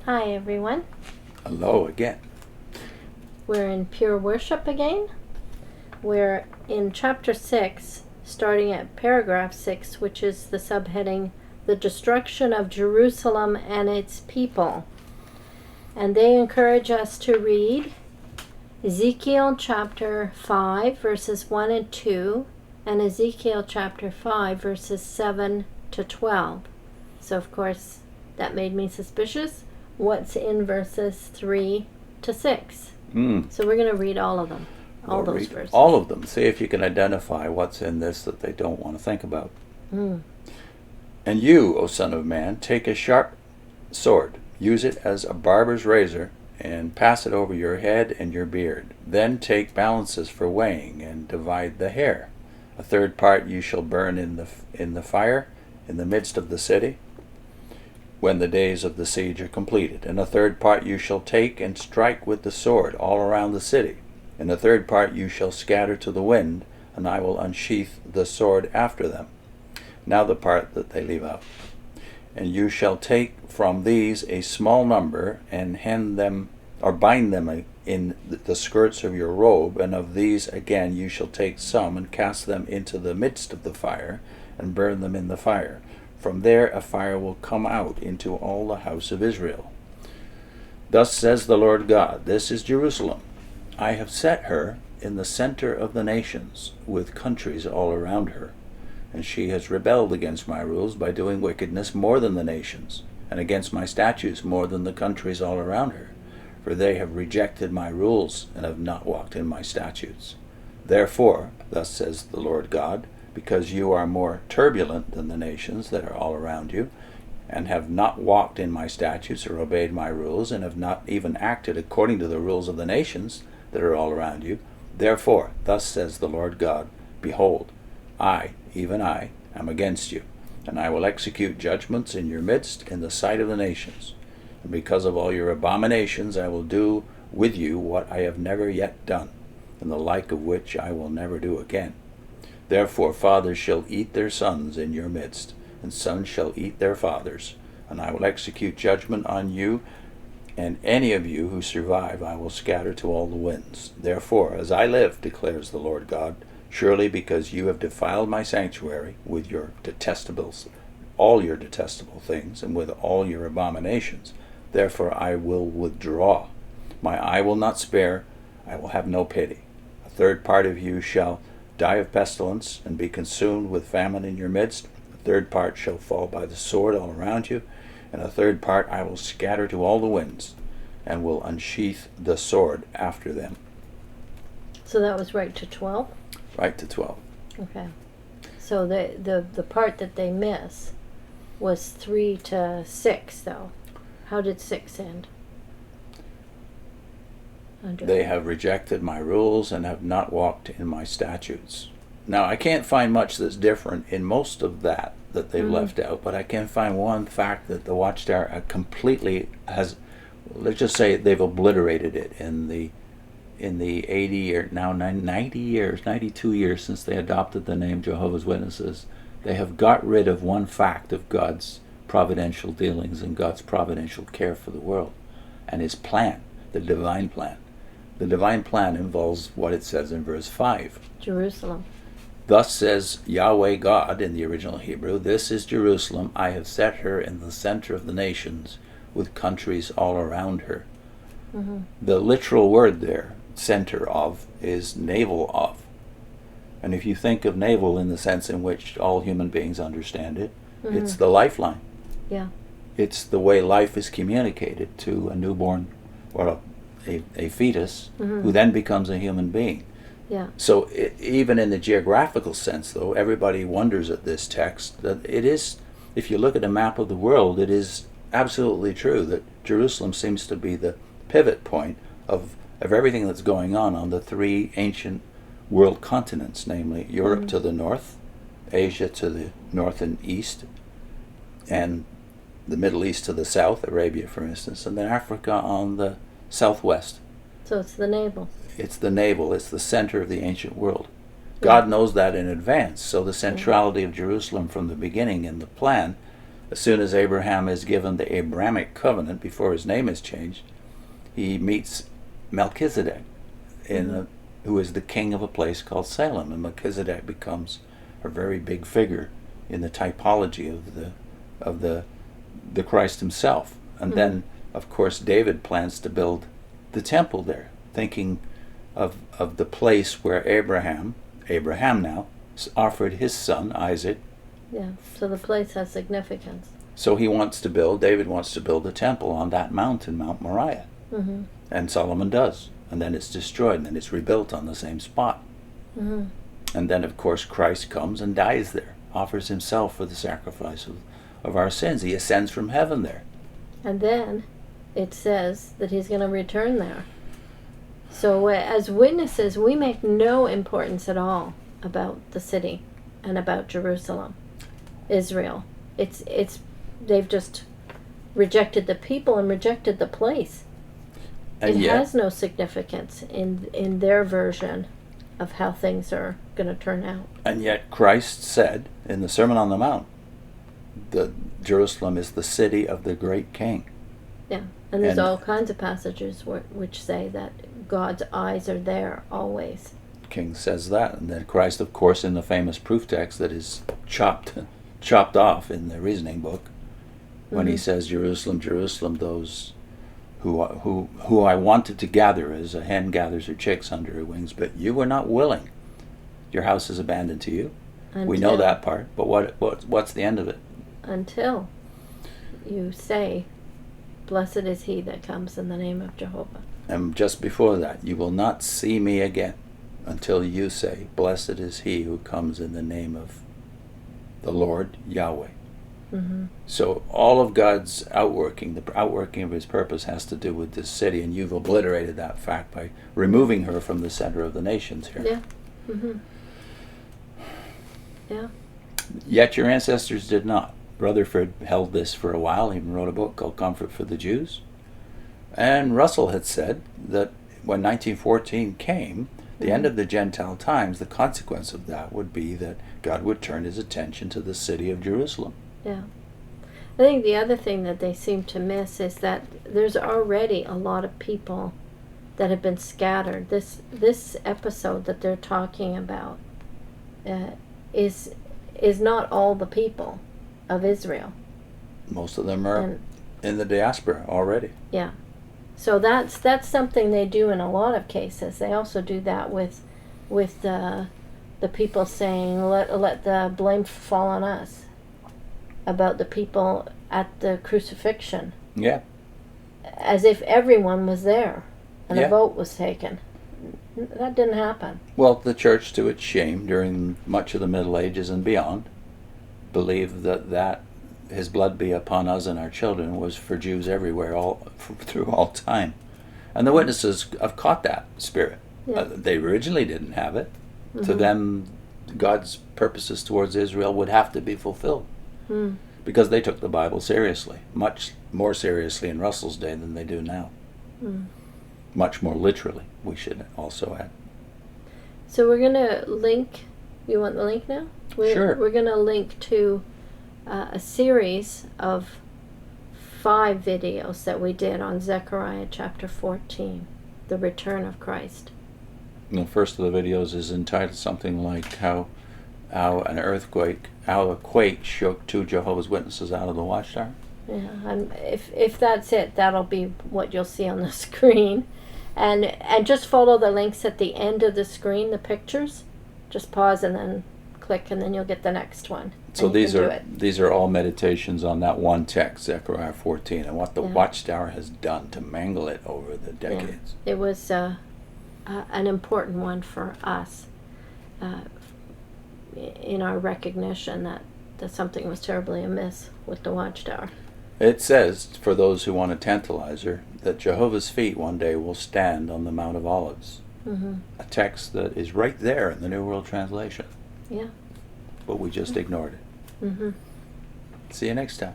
Hi everyone. Hello again. We're in Pure Worship again. We're in chapter 6, starting at paragraph 6, which is the subheading, The Destruction of Jerusalem and Its People. And they encourage us to read Ezekiel chapter 5, verses 1 and 2, and Ezekiel chapter 5, verses 7 to 12. So, of course, that made me suspicious. What's in verses 3 to 6? So we're going to read all of them, all those verses. All of them. See if you can identify what's in this that they don't want to think about. And you, O son of man, take a sharp sword, use it as a barber's razor, and pass it over your head and your beard. Then take balances for weighing, and divide the hair. A third part you shall burn in the fire in the midst of the city, when the days of the siege are completed. And a third part you shall take and strike with the sword all around the city. And a third part you shall scatter to the wind, and I will unsheath the sword after them. Now the part that they leave out. And you shall take from these a small number, and hand them, or bind them in the skirts of your robe, and of these again you shall take some, and cast them into the midst of the fire, and burn them in the fire. From there a fire will come out into all the house of Israel. Thus says the Lord God, this is Jerusalem. I have set her in the center of the nations, with countries all around her. And she has rebelled against my rules by doing wickedness more than the nations, and against my statutes more than the countries all around her. For they have rejected my rules, and have not walked in my statutes. Therefore, thus says the Lord God, because you are more turbulent than the nations that are all around you, and have not walked in my statutes or obeyed my rules, and have not even acted according to the rules of the nations that are all around you. Therefore, thus says the Lord God, behold, I, even I, am against you, and I will execute judgments in your midst in the sight of the nations. And because of all your abominations, I will do with you what I have never yet done, and the like of which I will never do again. Therefore fathers shall eat their sons in your midst, and sons shall eat their fathers. And I will execute judgment on you, and any of you who survive I will scatter to all the winds. Therefore, as I live, declares the Lord God, surely because you have defiled my sanctuary with your detestables, all your detestable things, and with all your abominations, therefore I will withdraw. My eye will not spare, I will have no pity. A third part of you shall die of pestilence, and be consumed with famine in your midst. A third part shall fall by the sword all around you, and a third part I will scatter to all the winds, and will unsheath the sword after them. So that was right to 12? Right to 12. Okay. So the part that they miss was 3 to 6, though. How did 6 end? They have rejected my rules and have not walked in my statutes. Now, I can't find much that's different in most of that they've left out, but I can find one fact that the Watchtower completely has, let's just say they've obliterated it in the 80 or now 90 years, 92 years since they adopted the name Jehovah's Witnesses. They have got rid of one fact of God's providential dealings and God's providential care for the world and his plan, the divine plan. The divine plan involves what it says in verse 5. Jerusalem. Thus says Yahweh God in the original Hebrew, this is Jerusalem, I have set her in the center of the nations, with countries all around her. The literal word there, center of, is navel of. And if you think of navel in the sense in which all human beings understand it, it's the lifeline. Yeah. It's the way life is communicated to a newborn or a fetus who then becomes a human being. Yeah. So even in the geographical sense, though, everybody wonders at this text that it is, if you look at a map of the world, it is absolutely true that Jerusalem seems to be the pivot point of everything that's going on the three ancient world continents, namely Europe to the north, Asia to the north and east, and the Middle East to the south, Arabia for instance, and then Africa on the southwest. So it's the navel. It's the navel. It's the center of the ancient world. God knows that in advance. So the centrality of Jerusalem from the beginning in the plan As soon as Abraham is given the Abrahamic covenant, before his name is changed, he meets Melchizedek, who is the king of a place called Salem, and Melchizedek becomes a very big figure in the typology of the Christ himself. And then, of course, David plans to build the temple there, thinking of the place where Abraham now, offered his son Isaac. Yeah, so the place has significance. So David wants to build a temple on that mountain, Mount Moriah. Mm-hmm. And Solomon does. And then it's destroyed, and then it's rebuilt on the same spot. Mm-hmm. And then, of course, Christ comes and dies there, offers himself for the sacrifice of our sins. He ascends from heaven there. And then it says that he's going to return there. So as witnesses, we make no importance at all about the city and about Jerusalem, Israel. They've just rejected the people and rejected the place. And it has no significance in their version of how things are going to turn out. And yet Christ said in the Sermon on the Mount that Jerusalem is the city of the great king. Yeah, and there's all kinds of passages which say that God's eyes are there always. King says that, and then Christ, of course, in the famous proof text that is chopped off in the reasoning book, when he says, "Jerusalem, Jerusalem, those who I wanted to gather as a hen gathers her chicks under her wings, but you were not willing. Your house is abandoned to you." We know that part, but what's the end of it? Until you say, "Blessed is he that comes in the name of Jehovah." And just before that, "You will not see me again until you say, blessed is he who comes in the name of the Lord Yahweh." Mm-hmm. So all of God's outworking, the outworking of his purpose, has to do with this city, and you've obliterated that fact by removing her from the center of the nations here. Yeah. Mm-hmm. Yeah. Yet your ancestors did not. Rutherford held this for a while. He even wrote a book called Comfort for the Jews. And Russell had said that when 1914 came, the end of the Gentile times, the consequence of that would be that God would turn his attention to the city of Jerusalem. Yeah. I think the other thing that they seem to miss is that there's already a lot of people that have been scattered. This episode that they're talking about is not all the people of Israel. Most of them are in the diaspora already. Yeah. So that's something they do in a lot of cases. They also do that with the people saying, let the blame fall on us, about the people at the crucifixion. Yeah. As if everyone was there and Yeah. a vote was taken. That didn't happen. Well, the church, to its shame, during much of the Middle Ages and beyond, believed that his blood be upon us and our children was for Jews everywhere, through all time. And the witnesses have caught that spirit. Yeah. They originally didn't have it. Mm-hmm. To them, God's purposes towards Israel would have to be fulfilled. Mm. Because they took the Bible seriously, much more seriously in Russell's day than they do now. Mm. Much more literally, we should also add. So we're going to link, you want the link now? Sure. We're going to link to a series of 5 videos that we did on Zechariah chapter 14, the return of Christ. The first of the videos is entitled something like how a quake shook 2 Jehovah's Witnesses out of the Watchtower. Yeah, if that's it, that'll be what you'll see on the screen. And just follow the links at the end of the screen, the pictures. Just pause and then click, and then you'll get the next one. So these are all meditations on that one text, Zechariah 14, and what the Watchtower has done to mangle it over the decades. Yeah. It was an important one for us in our recognition that something was terribly amiss with the Watchtower. It says, for those who want to tantalize her, that Jehovah's feet one day will stand on the Mount of Olives. Mm-hmm. A text that is right there in the New World Translation. Yeah. But we just ignored it. Mm-hmm. See you next time.